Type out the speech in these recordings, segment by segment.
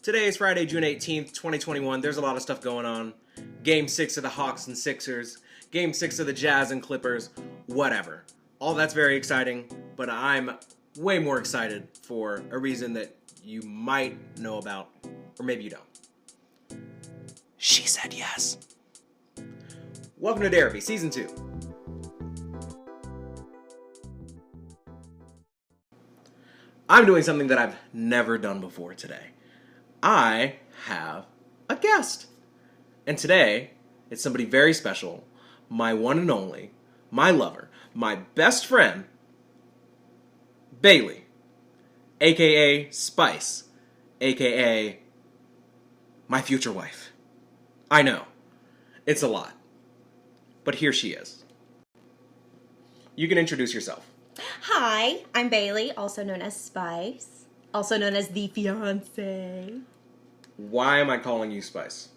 Today is Friday, June 18th, 2021. There's a lot of stuff going on. Game 6 of the Hawks and Sixers. Game 6 of the Jazz and Clippers. Whatever. All that's very exciting, but I'm way more excited for a reason that you might know about, or maybe you don't. She said yes. Welcome to Derapy, Season 2. I'm doing something that I've never done before today. I have a guest. And today, it's somebody very special, my one and only, my lover, my best friend, Bailey, aka Spice, aka my future wife. I know, it's a lot, but here she is. You can introduce yourself. Hi, I'm Bailey, also known as Spice, also known as the fiancé. Why am I calling you Spice?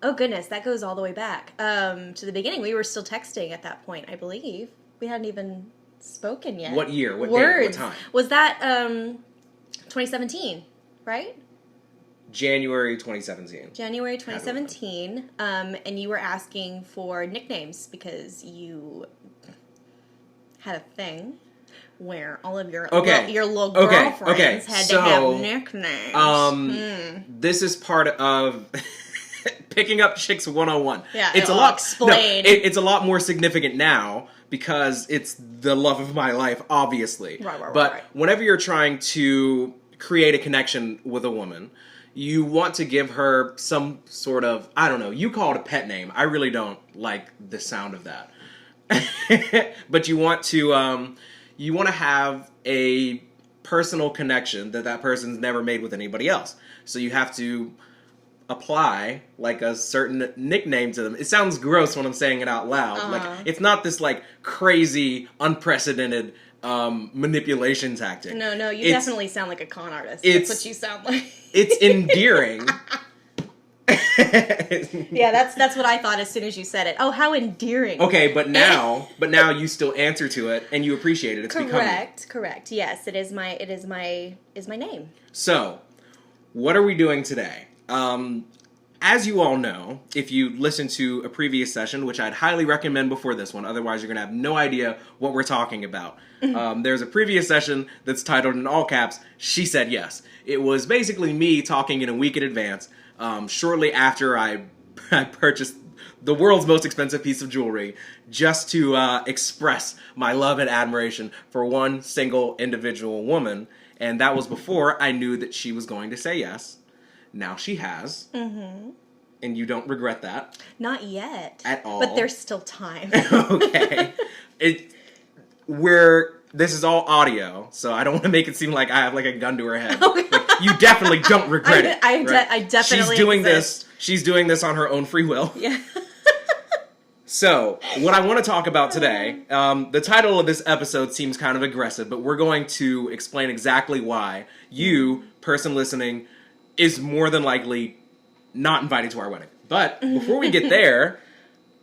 Oh goodness, that goes all the way back to the beginning. We were still texting at that point, I believe. We hadn't even spoken yet. What year? What Words. date? What time? Was that 2017, right? January 2017. January 2017, and you were asking for nicknames because you had a thing where all of your little girlfriends had to have nicknames. This is part of Picking Up Chicks 101. Yeah, it's a lot more significant now because it's the love of my life, obviously. Right. Whenever you're trying to create a connection with a woman, you want to give her some sort of, I don't know, you call it a pet name. I really don't like the sound of that. But you want to have a personal connection that person's never made with anybody else. So you have to apply like a certain nickname to them. It sounds gross when I'm saying it out loud. Like it's not this like crazy, unprecedented manipulation tactic. No, you definitely sound like a con artist. That's what you sound like. It's endearing. Yeah, that's what I thought as soon as you said it. Oh, how endearing. Okay, but now you still answer to it and you appreciate it. It's correct. Yes, it is my name. So, what are we doing today? As you all know, if you listened to a previous session, which I'd highly recommend before this one, otherwise you're going to have no idea what we're talking about. There's a previous session that's titled in all caps, She Said Yes. It was basically me talking in a week in advance, shortly after I purchased the world's most expensive piece of jewelry, just to express my love and admiration for one single individual woman. And that was before I knew that she was going to say yes. Now she has. Mm-hmm. And you don't regret that? Not yet. At all. But there's still time. Okay. This is all audio, so I don't want to make it seem like I have like a gun to her head. Okay. Like, you definitely don't regret it. I definitely She's doing this on her own free will. Yeah. So, what I want to talk about today, the title of this episode seems kind of aggressive, but we're going to explain exactly why you, person listening, is more than likely not invited to our wedding. But before we get there,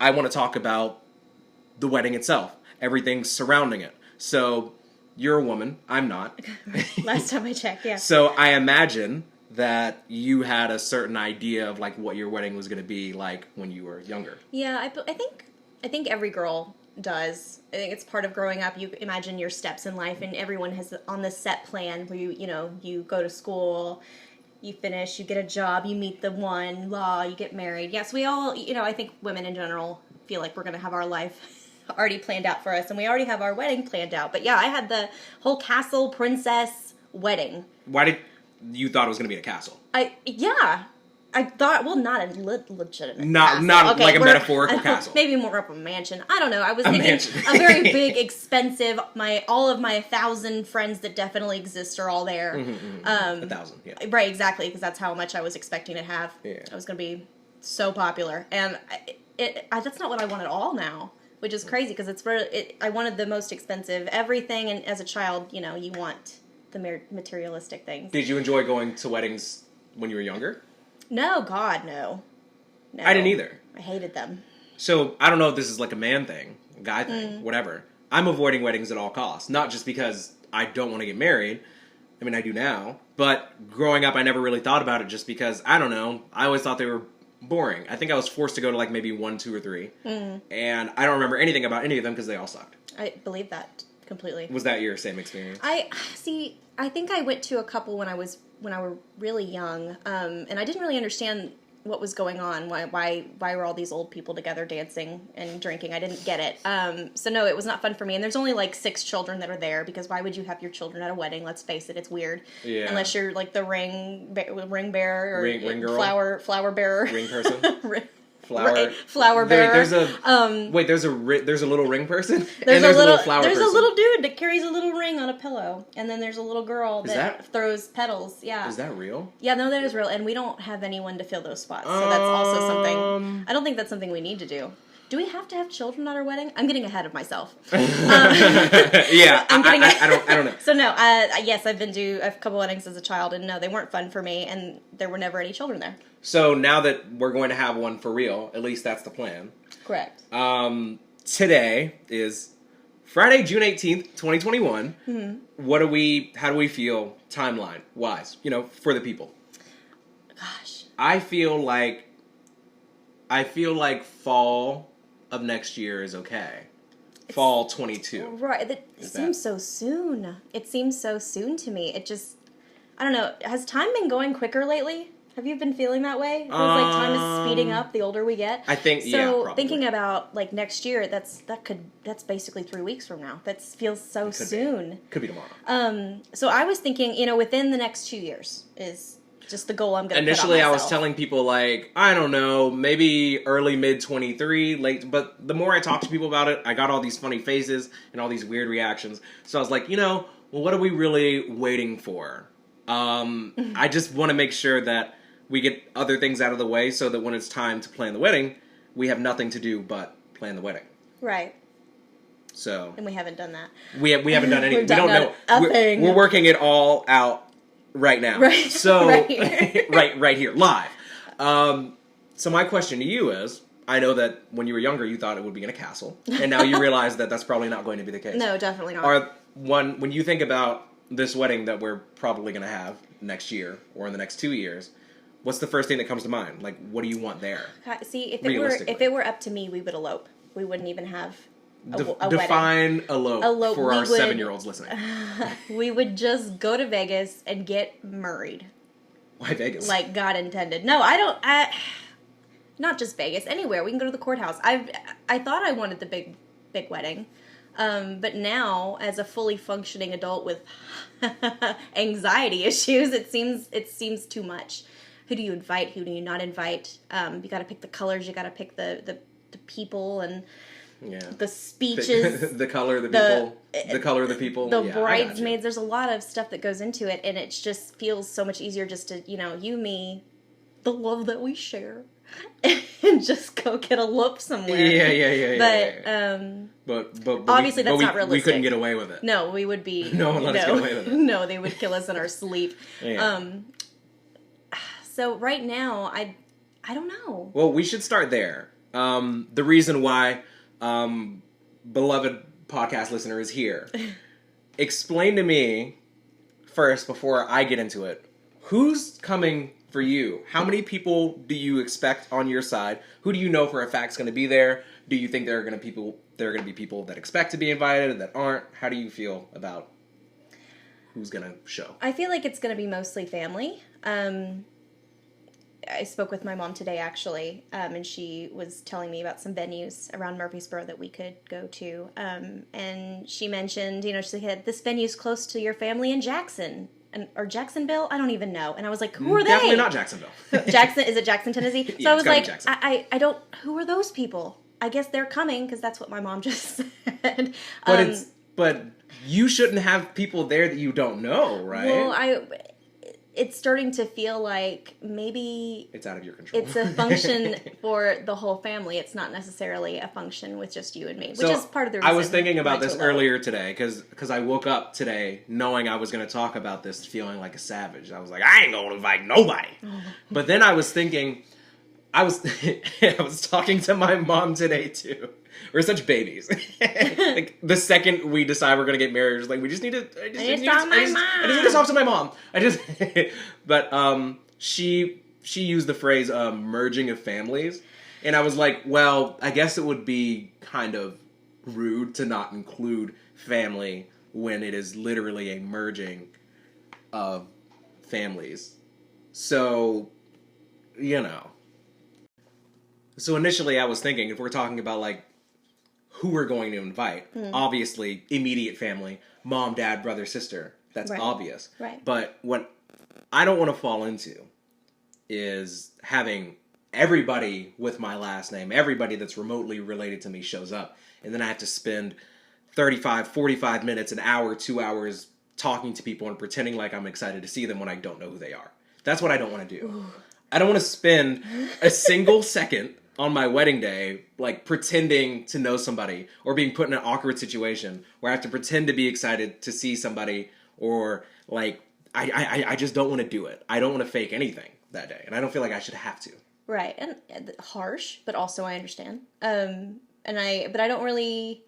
I want to talk about the wedding itself, everything surrounding it. So, you're a woman, I'm not. Last time I checked, yeah. So, I imagine that you had a certain idea of like what your wedding was going to be like when you were younger. Yeah, I think every girl does. I think it's part of growing up. You imagine your steps in life, and everyone has on this set plan where you go to school, you finish, you get a job, you meet the one, you get married. Yes, we all, I think women in general feel like we're going to have our life already planned out for us, and we already have our wedding planned out. But yeah, I had the whole castle princess wedding. Why did you thought it was going to be a castle? I thought, well, not a legitimate not like a metaphorical castle. Maybe more of a mansion. I don't know. I was thinking a very big, expensive. All of my 1,000 friends that definitely exist are all there. 1,000, yeah. Right, exactly, because that's how much I was expecting to have. Yeah. I was going to be so popular, and that's not what I want at all now, which is crazy because I wanted the most expensive everything, and as a child, you want the materialistic things. Did you enjoy going to weddings when you were younger? No, God, no. I didn't either. I hated them. So, I don't know if this is like a man thing, a guy thing, whatever. I'm avoiding weddings at all costs. Not just because I don't want to get married, I mean, I do now. But growing up, I never really thought about it just because, I don't know, I always thought they were boring. I think I was forced to go to like maybe 1, 2, or 3. And I don't remember anything about any of them because they all sucked. I believe that completely. Was that your same experience? I think I went to a couple when I was really young, and I didn't really understand what was going on. Why were all these old people together dancing and drinking? I didn't get it. So no, it was not fun for me. And there's only like 6 children that are there because why would you have your children at a wedding? Let's face it, it's weird. Yeah. Unless you're like the ring bearer or ring girl? flower bearer, ring person. Flower bearer. There's a little ring person. There's a little flower There's person. a little dude that carries a little ring on a pillow, and then there's a little girl that throws petals. Yeah. Is that real? Yeah, no, that is real, and we don't have anyone to fill those spots, so that's also something. I don't think that's something we need to do. Do we have to have children at our wedding? I'm getting ahead of myself. Yeah, I don't know. So no, yes, I've been to a couple weddings as a child, and no, they weren't fun for me, and there were never any children there. So now that we're going to have one for real, at least that's the plan. Correct. Today is Friday, June 18th, 2021. Mm-hmm. How do we feel timeline wise, for the people? Gosh. I feel like fall of next year is okay. Fall 22. Right. It seems so soon. It seems so soon to me. It just, I don't know. Has time been going quicker lately? Have you been feeling that way? It feels like time is speeding up the older we get. I think, so thinking about like next year, that's basically 3 weeks from now. That feels so soon. Could be tomorrow. So I was thinking, within the next 2 years is just the goal I'm going to put on Initially, myself. I was telling people like, I don't know, maybe early mid 23, late. But the more I talked to people about it, I got all these funny faces and all these weird reactions. So I was like, well, what are we really waiting for? I just want to make sure that we get other things out of the way so that when it's time to plan the wedding, we have nothing to do but plan the wedding. Right. So. And we haven't done that. We haven't done anything. We don't know. We're working it all out right now. Right. So right here. right here, live. So my question to you is, I know that when you were younger, you thought it would be in a castle, and now you realize that that's probably not going to be the case. No, definitely not. When you think about this wedding that we're probably going to have next year or in the next 2 years, what's the first thing that comes to mind? Like, what do you want there? See, if it were up to me, we would elope. We wouldn't even have a wedding. Define elope for our 7-year-olds listening. We would just go to Vegas and get married. Why Vegas? Like God intended. No, I don't. Not just Vegas. Anywhere. We can go to the courthouse. I thought I wanted the big wedding. But now, as a fully functioning adult with anxiety issues, it seems too much. Who do you invite? Who do you not invite? You got to pick the colors. You got to pick the people and the speeches, the color of the people, the color of the people, the bridesmaids. There's a lot of stuff that goes into it, and it just feels so much easier just to you, me, the love that we share, and just go get a look somewhere. But obviously that's not realistic. We couldn't get away with it. No, we would be. No one let us get away with it. No, they would kill us in our sleep. Yeah. So right now, I don't know. Well, we should start there. The reason why beloved podcast listener is here. Explain to me first, before I get into it, who's coming for you? How many people do you expect on your side? Who do you know for a fact is going to be there? Do you think there are going to be people that expect to be invited and that aren't? How do you feel about who's going to show? I feel like it's going to be mostly family. I spoke with my mom today, actually, and she was telling me about some venues around Murfreesboro that we could go to. And she mentioned, she said, this venue's close to your family in Jackson. Or Jacksonville? I don't even know. And I was like, who are they? Definitely not Jacksonville. Is it Jackson, Tennessee? So yeah, I was like, I don't, who are those people? I guess they're coming, because that's what my mom just said. But you shouldn't have people there that you don't know, right? Well, it's starting to feel like maybe it's out of your control. It's a function for the whole family. It's not necessarily a function with just you and me, which is part of the reason. I was thinking about this earlier today because I woke up today knowing I was going to talk about this, feeling like a savage. I was like, I ain't going to invite nobody. But then I was thinking, I was talking to my mom today too, We're such babies. Like, the second we decide we're gonna get married, we're just like, we just need to. I just need to talk to my mom. But she used the phrase merging of families, and I was like, well, I guess it would be kind of rude to not include family when it is literally a merging of families. So, you know. So initially I was thinking, if we're talking about, like, who we're going to invite, obviously, immediate family, mom, dad, brother, sister, that's obvious. Right. But what I don't want to fall into is having everybody with my last name, everybody that's remotely related to me shows up, and then I have to spend 35, 45 minutes, an hour, 2 hours talking to people and pretending like I'm excited to see them when I don't know who they are. That's what I don't want to do. Ooh. I don't want to spend a single second on my wedding day, like, pretending to know somebody or being put in an awkward situation where I have to pretend to be excited to see somebody, or, like, I just don't want to do it. I don't want to fake anything that day, and I don't feel like I should have to. Right, and harsh, but also I understand. But I don't really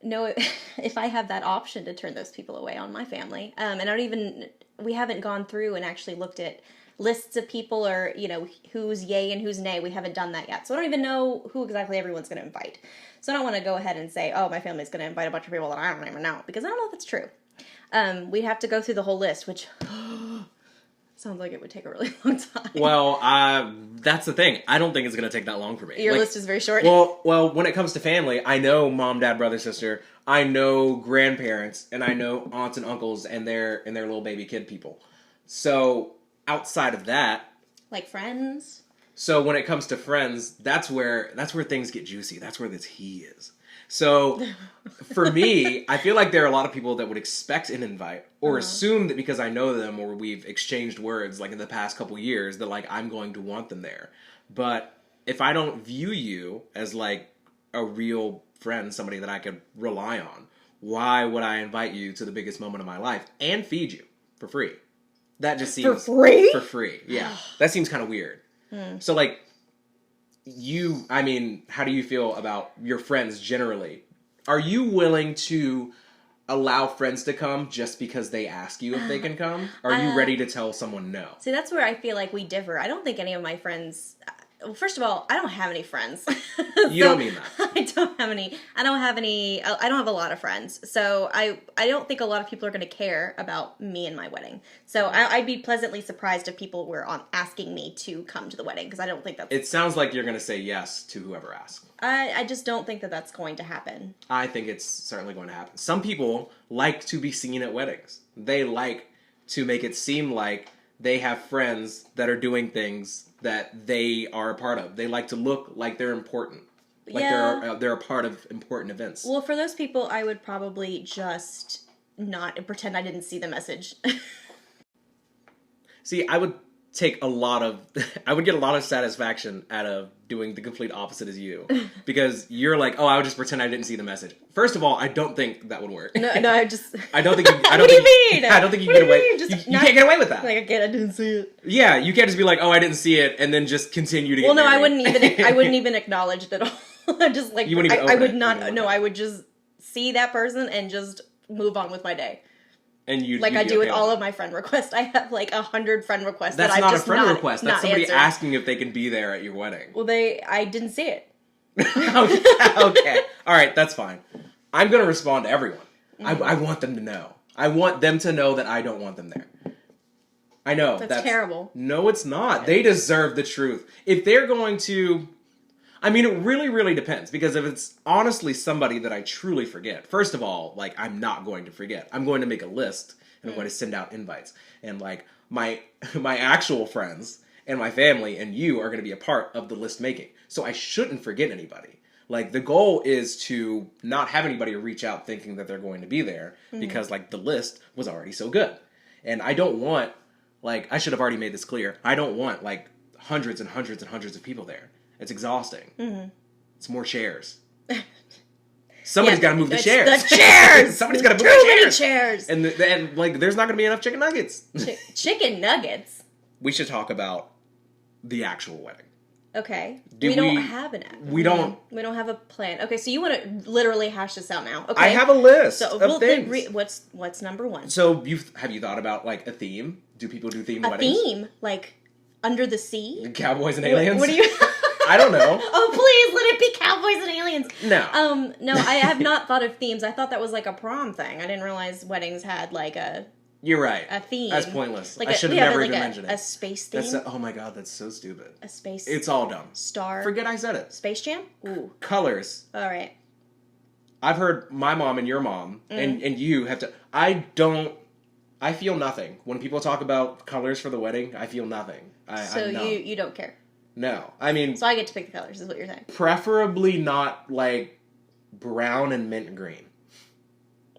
know if I have that option to turn those people away on my family. And we haven't gone through and actually looked at lists of people, or, you know, who's yay and who's nay. We haven't done that yet. So I don't even know who exactly everyone's going to invite. So I don't want to go ahead and say, oh, my family's going to invite a bunch of people that I don't even know, because I don't know if that's true. We'd have to go through the whole list, which sounds like it would take a really long time. Well, that's the thing. I don't think it's going to take that long for me. Your list is very short? Well, when it comes to family, I know mom, dad, brother, sister. I know grandparents, and I know aunts and uncles and their little baby kid people. So outside of that, like friends. So when it comes to friends, that's where things get juicy. That's where the tea is. So for me, I feel like there are a lot of people that would expect an invite, or assume that because I know them or we've exchanged words, like, in the past couple years, that, like, I'm going to want them there. But if I don't view you as, like, a real friend, somebody that I could rely on, why would I invite you to the biggest moment of my life and feed you for free? That just seems... For free? For free, yeah. That seems kind of weird. So, like, how do you feel about your friends generally? Are you willing to allow friends to come just because they ask you if they can come? Or are you ready to tell someone no? See, that's where I feel like we differ. I don't think any of my friends... Well, first of all, I don't have any friends. You don't mean that. I don't have any. I don't have a lot of friends. So I don't think a lot of people are going to care about me and my wedding. So I'd be pleasantly surprised if people were asking me to come to the wedding, because I don't think that's... It sounds like you're going to say yes to whoever asks. I just don't think that that's going to happen. I think it's certainly going to happen. Some people like to be seen at weddings. They like to make it seem like they have friends that are doing things that they are a part of. They like to look like they're important. Like they're a part of important events. Well, for those people, I would probably just not pretend I didn't see the message. See, I would get a lot of satisfaction out of doing the complete opposite as you. Because you're like, oh, I would just pretend I didn't see the message. First of all, I don't think that would work. No, I don't think you... What do you mean? I don't think you can get away... You can't get away with that. Like, I didn't see it. Yeah, you can't just be like, oh, I didn't see it, and then just continue to get married. I wouldn't even acknowledge it at all. I'm just like... I would not... No, I would just see that person and just move on with my day. And I do with all of my friend requests. I have 100 friend requests. That's not a friend request. That's somebody asking if they can be there at your wedding. Well, I didn't see it. Okay. All right, that's fine. I'm going to respond to everyone. Mm-hmm. I want them to know. I want them to know that I don't want them there. I know. That's terrible. No, it's not. They deserve the truth. If they're going to... I mean, it really, really depends. Because if it's honestly somebody that I truly forget, first of all, I'm not going to forget. I'm going to make a list, and I'm going to send out invites. And, my actual friends and my family and you are going to be a part of the list making. So I shouldn't forget anybody. The goal is to not have anybody reach out thinking that they're going to be there, because, the list was already so good. And I don't want, I should have already made this clear, I don't want, hundreds and hundreds and hundreds of people there. It's exhausting. Mm-hmm. It's more chairs. Somebody's got to move the chairs. The chairs! Somebody's got to move the chairs! Too many chairs! And there's not going to be enough chicken nuggets. Chicken nuggets? We should talk about the actual wedding. Okay. We don't have an app. We don't. We don't have a plan. Okay, so you want to literally hash this out now. Okay. I have a list of things. Then what's number one? So have you thought about like a theme? Do people do themed weddings? A theme? Like Under the Sea? Cowboys and aliens? What do you... I don't know. Oh, please, let it be cowboys and aliens. No. No, I have not thought of themes. I thought that was like a prom thing. I didn't realize weddings had like a... You're right. A theme. That's pointless. Like I should have never like even mentioned it. A space theme? Oh my god, that's so stupid. A space... It's all dumb. Star... Forget I said it. Space Jam? Ooh. Colors. All right. I've heard my mom and your mom, and you have to... I feel nothing. When people talk about colors for the wedding, I feel nothing. So you don't care? No. I mean... So I get to pick the colors, is what you're saying. Preferably not, like, brown and mint green.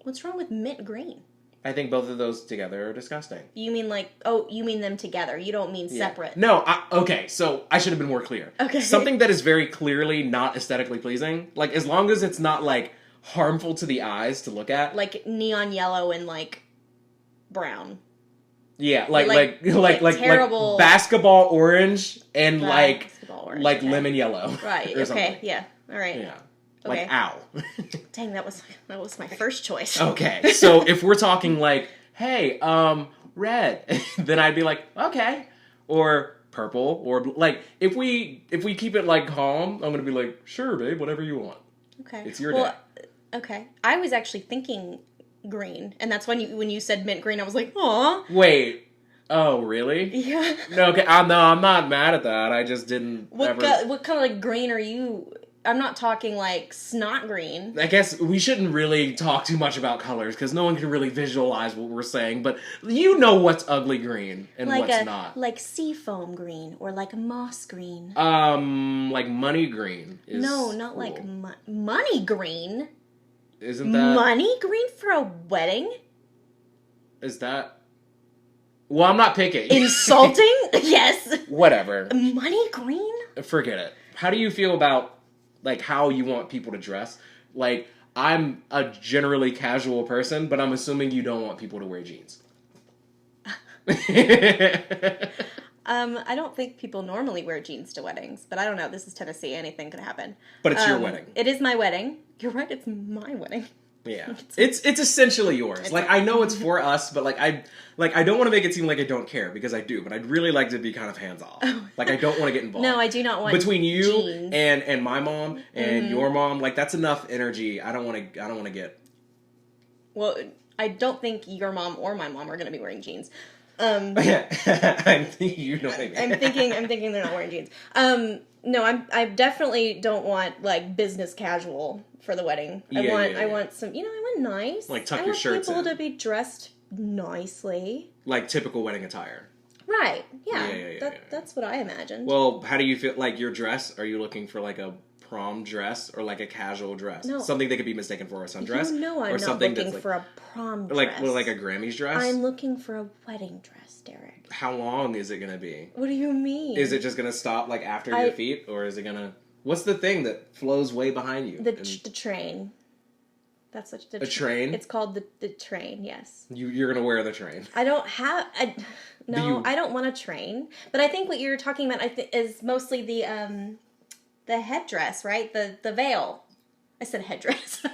What's wrong with mint green? I think both of those together are disgusting. You mean you mean them together. You don't mean separate. No, okay, so I should have been more clear. Okay. Something that is very clearly not aesthetically pleasing, like, as long as it's not, like, harmful to the eyes to look at. Like neon yellow and, like, brown. Yeah, like terrible basketball orange and like lemon yellow. Right. Or okay. something. Yeah. All right. Yeah. Okay. Like ow. Dang, that was my first choice. Okay. So if we're talking like, hey, red, then I'd be like, okay. Or purple, or like if we keep it like calm, I'm gonna be like, sure, babe, whatever you want. Okay. It's your day. Okay. I was actually thinking green, and that's when you said mint green, I was like, aw. Wait. Oh, really? Yeah. No, okay. I'm not mad at that. I just didn't. What kind of like green are you? I'm not talking like snot green. I guess we shouldn't really talk too much about colors because no one can really visualize what we're saying. But you know what's ugly green and like what's not. Like seafoam green or like moss green. Like money green. No, not cool. Like money green. Isn't that money green for a wedding? Is that? Well, I'm not picking. Insulting? Yes. Whatever. Money green? Forget it. How do you feel about like how you want people to dress? Like, I'm a generally casual person, but I'm assuming you don't want people to wear jeans. I don't think people normally wear jeans to weddings, but I don't know. This is Tennessee. Anything could happen. But it's your wedding. It is my wedding. You're right. It's my wedding. Yeah, it's essentially yours. Like, I know it's for us, but I don't want to make it seem like I don't care because I do. But I'd really like to be kind of hands off. Like, I don't want to get involved. No, I do not want between you jeans. and my mom and your mom. Like, that's enough energy. I don't want to get. Well, I don't think your mom or my mom are going to be wearing jeans. I think you know what I mean. I'm thinking they're not wearing jeans. No, I definitely don't want like business casual for the wedding. I want some, I want nice. Like tuck your shirts in. I want people to be dressed nicely. Like typical wedding attire. Right. Yeah. That's what I imagined. Well, how do you feel like your dress? Are you looking for like a prom dress or like a casual dress? No. Something that could be mistaken for a sundress? No, I'm not looking for a prom dress. Like a Grammy's dress? I'm looking for a wedding dress, Derek. How long is it going to be? What do you mean? Is it just going to stop like after your feet, or is it going to... What's the thing that flows way behind you? The train. That's such the train? It's called the train, yes. You're going to wear the train. I don't have... I don't want a train. But I think what you're talking about is mostly the headdress, right? The veil. I said headdress.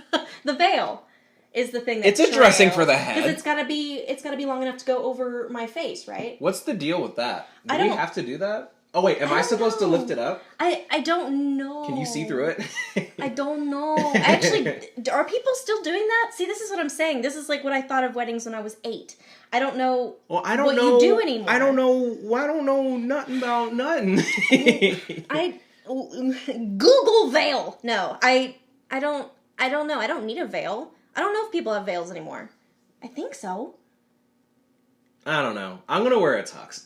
The veil is the thing that's it's a dressing for the head. Because it's gotta be long enough to go over my face, right? What's the deal with that? Do we have to do that? Oh wait, am I supposed to lift it up? I don't know. Can you see through it? I don't know. Actually, are people still doing that? See, this is what I'm saying. This is like what I thought of weddings when I was 8. I don't know. Well, I don't what know you do anymore. I don't know nothing about nothing. Google veil. No, I don't know. I don't need a veil. I don't know if people have veils anymore. I think so. I don't know. I'm going to wear a tux.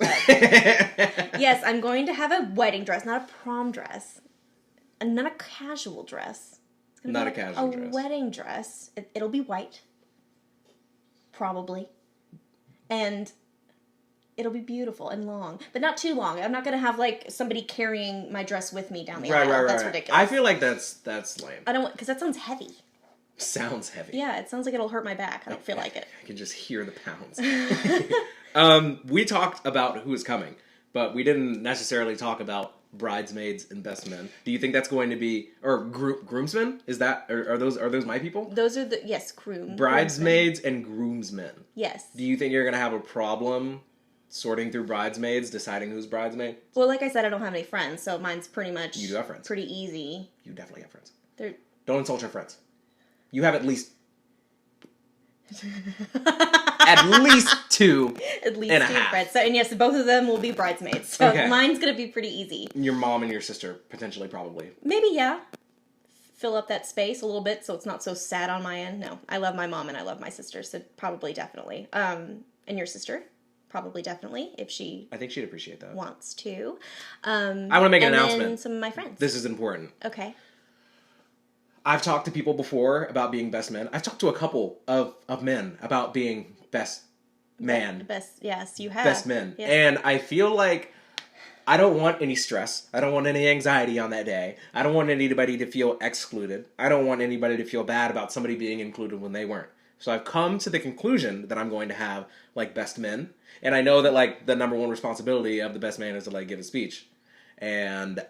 Yes, I'm going to have a wedding dress, not a prom dress. And not a casual dress. It's gonna not be a casual dress. A wedding dress. It'll be white. Probably. And it'll be beautiful and long. But not too long. I'm not going to have, like, somebody carrying my dress with me down the aisle. Right. That's ridiculous. I feel like that's lame. I don't... Because that sounds heavy. Sounds heavy. Yeah, it sounds like it'll hurt my back. I don't feel like it. I can just hear the pounds. We talked about who is coming, but we didn't necessarily talk about bridesmaids and best men. Do you think that's going to be, or groomsmen? Is that, are those my people? Those are Bridesmaids and groomsmen. Yes. Do you think you're going to have a problem sorting through bridesmaids, deciding who's bridesmaid? Well, like I said, I don't have any friends, so mine's pretty much... You do have friends. Pretty easy. You definitely have friends. They're... Don't insult your friends. You have at least... at least two at least and a two half. friends. So, and yes, both of them will be bridesmaids. So mine's going to be pretty easy. Your mom and your sister, potentially, probably. Maybe, yeah. Fill up that space a little bit so it's not so sad on my end. No, I love my mom and I love my sister, so probably definitely. And your sister? Probably definitely, if she... I think she'd appreciate that. ...wants to. I want to make an announcement. And then some of my friends. This is important. Okay. I've talked to people before about being best men. I've talked to a couple of men about being best man. Yes, you have. Best men. Yes. And I feel like I don't want any stress. I don't want any anxiety on that day. I don't want anybody to feel excluded. I don't want anybody to feel bad about somebody being included when they weren't. So I've come to the conclusion that I'm going to have, like, best men. And I know that, like, the number one responsibility of the best man is to, like, give a speech. And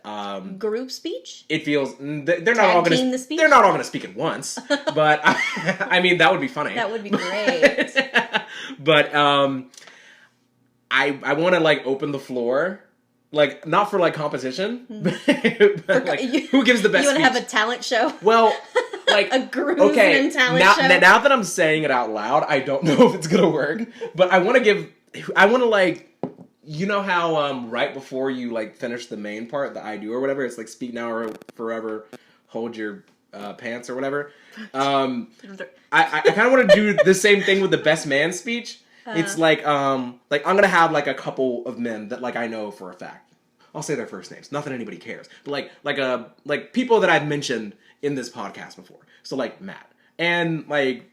group speech. It feels they're not all going to they're not all going to speak at once, but I mean that would be funny. That would be great. But I want to like open the floor, like not for like competition, but like who gives the best. You want to speech? Have a talent show? Well, like a groomsman talent show. Now that I'm saying it out loud, I don't know if it's gonna work, but I want to like. You know how right before you like finish the main part, the I do or whatever, it's like speak now or forever hold your pants or whatever. I kind of want to do the same thing with the best man speech. It's like I'm gonna have like a couple of men that like I know for a fact. I'll say their first names. Not that anybody cares, but like people that I've mentioned in this podcast before. So like Matt and like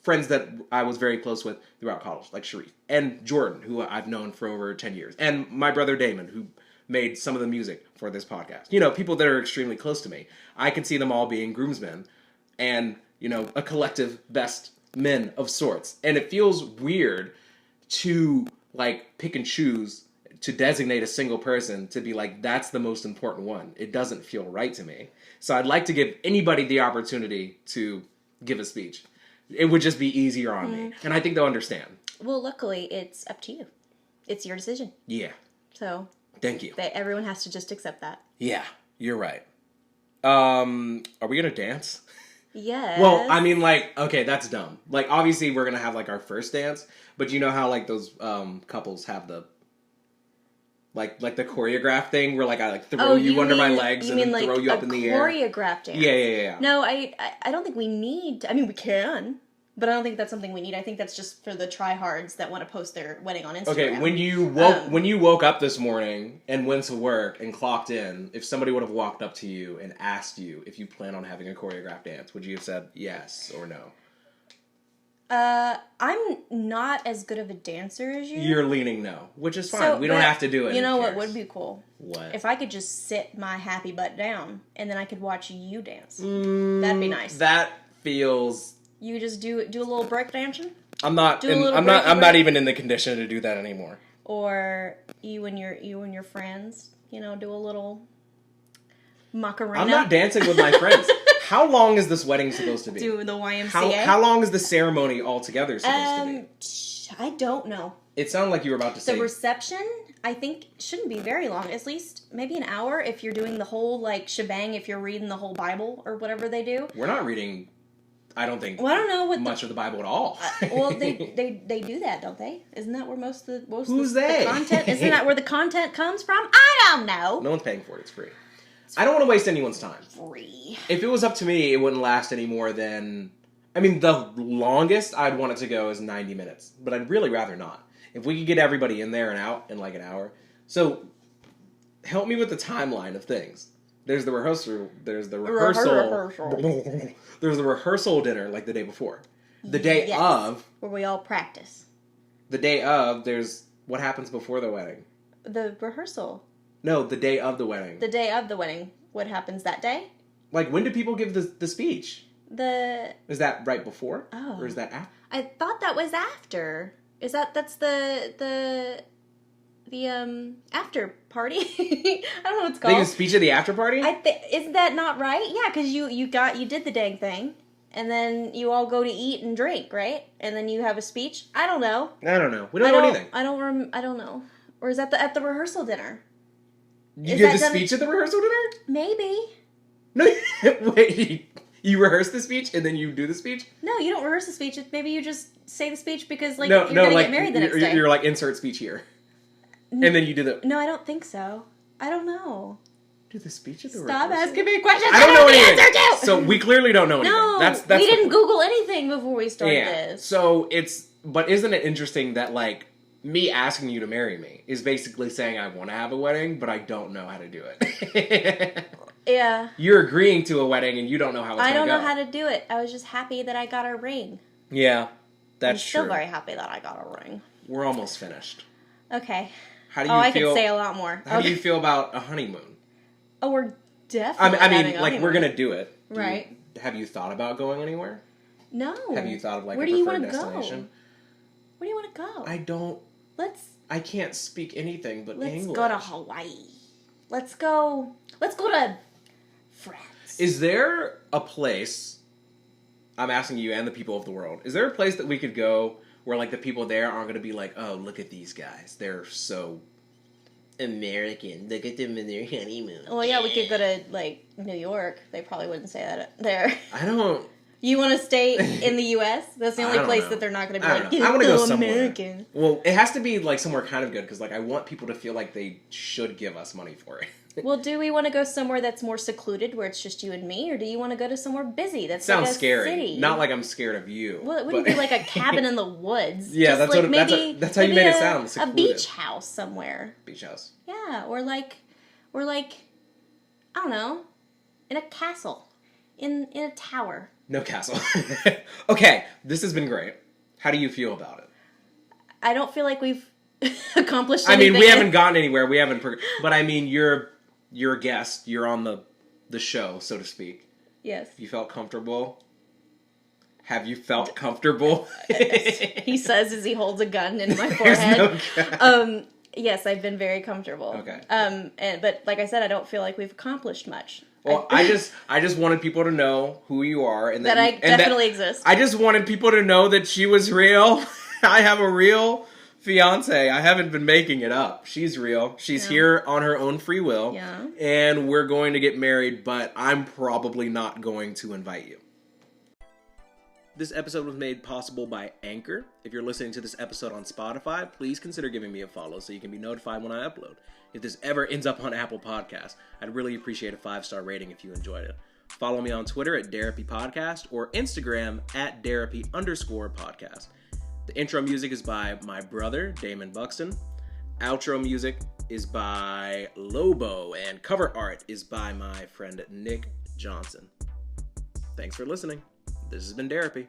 friends that I was very close with throughout college, like Sharif and Jordan, who I've known for over 10 years, and my brother Damon, who made some of the music for this podcast. You know, people that are extremely close to me. I can see them all being groomsmen and, you know, a collective best men of sorts. And it feels weird to, like, pick and choose to designate a single person to be like, that's the most important one. It doesn't feel right to me. So I'd like to give anybody the opportunity to give a speech. It would just be easier on me. And I think they'll understand. Well, luckily, it's up to you. It's your decision. Yeah. So. Thank you. Everyone has to just accept that. Yeah, you're right. Are we going to dance? Yes. Well, I mean, like, okay, that's dumb. Like, obviously, we're going to have, like, our first dance. But you know how, like, those couples have the... Like the choreographed thing where, like, I, like, throw you under my legs and then like throw you up in the air. Choreographed dance. Yeah. No, I don't think we need... I mean, we can, but I don't think that's something we need. I think that's just for the tryhards that want to post their wedding on Instagram. Okay, when you woke up this morning and went to work and clocked in, if somebody would have walked up to you and asked you if you plan on having a choreographed dance, would you have said yes or no? I'm not as good of a dancer as you. You're leaning no, which is fine. So, we don't have to do it. You know what would be cool? What? If I could just sit my happy butt down and then I could watch you dance. That'd be nice. That feels. You just do a little break dancing. I'm not even in the condition to do that anymore. Or you and your friends, you know, do a little Macarena. I'm not dancing with my friends. How long is this wedding supposed to be? Do the YMCA? How long is the ceremony altogether supposed to be? I don't know. It sounded like you were about to say... The reception, I think, shouldn't be very long. At least maybe an hour if you're doing the whole, like, shebang, if you're reading the whole Bible or whatever they do. We're not reading, I don't think, I don't know much of the Bible at all. Well, they do that, don't they? Isn't that where most of the content... Isn't that where the content comes from? I don't know. No one's paying for it. It's free. I don't want to waste anyone's time. Free. If it was up to me, it wouldn't last any more than... I mean, the longest I'd want it to go is 90 minutes. But I'd really rather not. If we could get everybody in there and out in like an hour. So, help me with the timeline of things. There's the rehearsal. There's the rehearsal. There's the rehearsal dinner like the day before. The day of... Where we all practice. The day of, there's... What happens before the wedding? The rehearsal. No, the day of the wedding. The day of the wedding. What happens that day? Like, when do people give the speech? Is that right before? Oh. Or is that after? I thought that was after. That's the after party. I don't know what it's called. They give a speech at the after party? Isn't that not right? Yeah, because you did the dang thing, and then you all go to eat and drink, right? And then you have a speech. I don't know. We don't know anything. I don't know. Or is that at the rehearsal dinner? You give the speech at the rehearsal dinner? Maybe. No, wait. You rehearse the speech and then you do the speech? No, you don't rehearse the speech. Maybe you just say the speech because you're going to get married the next day. You're like, insert speech here. And then you do the... No, I don't think so. I don't know. Do the speech at the Stop rehearsal? asking me questions I don't know anything. Answer to. So we clearly don't know anything. No, that's we didn't Google anything before we started this. So but isn't it interesting that like me asking you to marry me is basically saying I want to have a wedding, but I don't know how to do it. Yeah. You're agreeing to a wedding and you don't know how it's going to go. I don't know how to do it. I was just happy that I got a ring. Yeah, that's true. I'm still very happy that I got a ring. We're almost finished. Okay. How do you feel? I could say a lot more. How do you feel about a honeymoon? Oh, we're definitely like we're going to do it. Right. Have you thought about going anywhere? No. Have you thought of like Where a do you preferred want to destination? go? Where do you want to go? I don't. I can't speak anything but English. Let's go to Hawaii. Let's go to France. Is there a place, I'm asking you and the people of the world, is there a place that we could go where like the people there aren't going to be like, oh, look at these guys. They're so American. Look at them in their honeymoon. Well, yeah, we could go to like New York. They probably wouldn't say that there. I don't... You want to stay in the U.S.? That's the only place that they're not going to be like, I want to go somewhere. American. Well, it has to be like somewhere kind of good because like I want people to feel like they should give us money for it. Well, do we want to go somewhere that's more secluded where it's just you and me, or do you want to go to somewhere busy that's sounds like a scary. city? Not like I'm scared of you. Well, it wouldn't be like a cabin in the woods. Yeah, just that's how you made it sound. A beach house somewhere. Beach house. Yeah, or like I don't know, in a castle, in a tower. No castle. Okay, this has been great. How do you feel about it? I don't feel like we've accomplished anything. I mean, we haven't gotten anywhere. We haven't... But I mean, you're a guest. You're on the show, so to speak. Yes. You felt comfortable? Have you felt comfortable? He says as he holds a gun in my forehead. No yes, I've been very comfortable. Okay. But like I said, I don't feel like we've accomplished much. Well, I just wanted people to know who you are and that I definitely exist. I just wanted people to know that she was real. I have a real fiance. I haven't been making it up. She's real. She's here on her own free will. Yeah. And we're going to get married, but I'm probably not going to invite you. This episode was made possible by Anchor. If you're listening to this episode on Spotify, please consider giving me a follow so you can be notified when I upload. If this ever ends up on Apple Podcasts, I'd really appreciate a 5-star rating if you enjoyed it. Follow me on Twitter at Derapy Podcast or Instagram at Derapy_podcast. The intro music is by my brother, Damon Buxton. Outro music is by Lobo, and cover art is by my friend Nick Johnson. Thanks for listening. This has been Derapy.